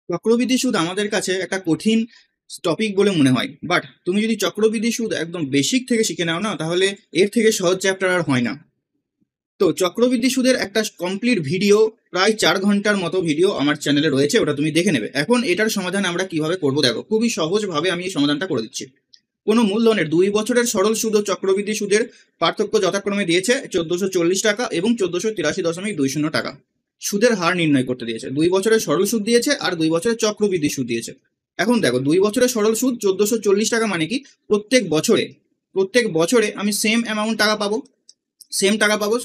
চক্রবৃদ্ধি সুদ আমাদের কাছে একটা কঠিন টপিক বলে মনে হয়, বাট তুমি যদি চক্রবৃদ্ধি সুদ একদম বেসিক থেকে শিখে নাও না, তাহলে এর থেকে সহজ চ্যাপ্টার আর হয় না। তো চক্রবৃদ্ধি সুদের একটা কমপ্লিট ভিডিও, প্রায় 4 ঘন্টার মতো ভিডিও আমার চ্যানেলে রয়েছে, ওটা তুমি দেখে নেবে। এখন এটার সমাধান আমরা কিভাবে করবো দেখো, খুবই সহজভাবে আমি এই সমাধানটা করে দিচ্ছি। কোনো মূলধনের 2 বছরের সরল সুদ ও চক্রবৃদ্ধি সুদের পার্থক্য যথাক্রমে দিয়েছে 1440 টাকা এবং 1483.20 টাকা। সুদের হার নির্ণয় করতে দিয়েছে, 2 বছরের সরল সুদ দিয়েছে আর 2 বছরের চক্রবৃদ্ধি সুদ দিয়েছে। এখন দেখো, 2 বছরের সরল সুদ 1440 টাকা মানে কি, প্রত্যেক বছরে আমি সেম অ্যামাউন্ট টাকা পাবো,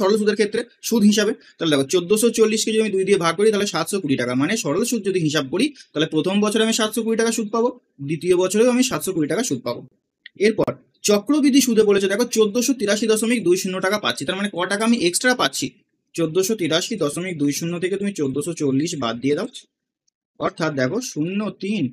সরল সুদের ক্ষেত্রে সুদ হিসাবে। তাহলে দেখো, 1440কে যদি আমি 2 দিয়ে ভাগ করি তাহলে 720 টাকা, মানে সরল সুদ যদি হিসাব করি তাহলে প্রথম বছরে আমি 720 টাকা সুদ পাবো, দ্বিতীয় বছরেও আমি 720 টাকা সুদ পাবো। এরপর চক্রবৃদ্ধি সুদে বলেছে দেখো, 1483.20 টাকা পাচ্ছি, তার মানে ক টাকা আমি এক্সট্রা পাচ্ছি। 1483.20 থেকে তুমি 1440 বাদ দিয়ে দাও, অর্থাৎ দেখো 0.34,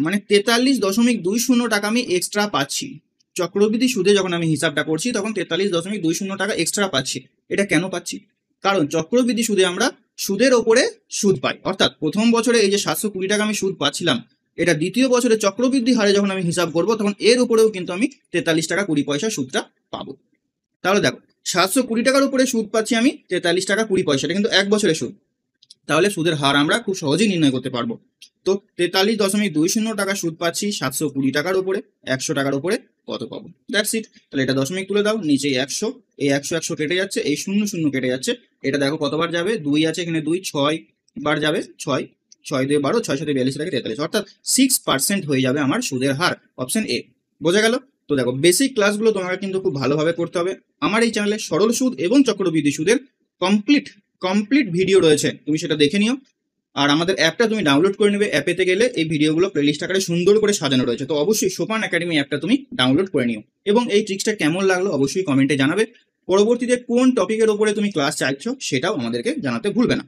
মানে 43.20 টাকা আমি এক্সট্রা পাচ্ছি। চক্রবৃদ্ধি সুদে যখন আমি হিসাবটা করছি তখন 43.20 টাকা এক্সট্রা পাচ্ছি। এটা কেন পাচ্ছি? কারণ চক্রবৃদ্ধি সুদে আমরা সুদের ওপরে সুদ পাই, অর্থাৎ প্রথম বছরে এই যে 720 টাকা আমি সুদ পাচ্ছিলাম, এটা দ্বিতীয় বছরে চক্রবৃদ্ধি হারে যখন আমি হিসাব করবো তখন এর উপরেও কিন্তু আমি 43 টাকা 20 পয়সা সুদটা পাবো। তাহলে দেখো, 720 টাকার উপরে সুদ পাচ্ছি আমি 43 টাকা 20 পয়সা, এটা কিন্তু 1 বছরের সুদ। তাহলে সুদের হার আমরা খুব সহজেই নির্ণয় করতে পারবো। তো 43.20 টাকা সুদ পাচ্ছি 720 টাকার উপরে, 100 টাকার উপরে কত পাবো, দ্যাটস ইট। তাহলে এটা দশমিক তুলে দাও, নিচে 100, এই 100 কেটে যাচ্ছে, এই 0 কেটে যাচ্ছে, এটা দেখো কতবার যাবে, 2 আছে এখানে, 2 6 বার যাবে, 6 6 2 12, 6 7 42 টাকা 43, অর্থাৎ 6% হয়ে যাবে আমার সুদের হার, অপশন এ। বোঝা গেল? তো দেখো, বেসিক ক্লাসগুলো তোমাকে কিন্তু খুব ভালোভাবে করতে হবে। আমার এই চ্যানেলে সরল সুদ এবং চক্রবৃদ্ধি সুদের কমপ্লিট কমপ্লিট ভিডিও রয়েছে, তুমি সেটা দেখে নিও। আর আমাদের অ্যাপটা তুমি ডাউনলোড করে নেবে, অ্যাপেতে গেলে এই ভিডিওগুলো প্লেলিস্ট আকারে সুন্দর করে সাজানো রয়েছে। তো অবশ্যই সোপান একাডেমি অ্যাপটা তুমি ডাউনলোড করে নিও, এবং এই ট্রিক্সটা কেমন লাগলো অবশ্যই কমেন্টে জানাবে। পরবর্তীতে কোন টপিকের উপরে তুমি ক্লাস চাইছো সেটাও আমাদেরকে জানাতে ভুলবে না।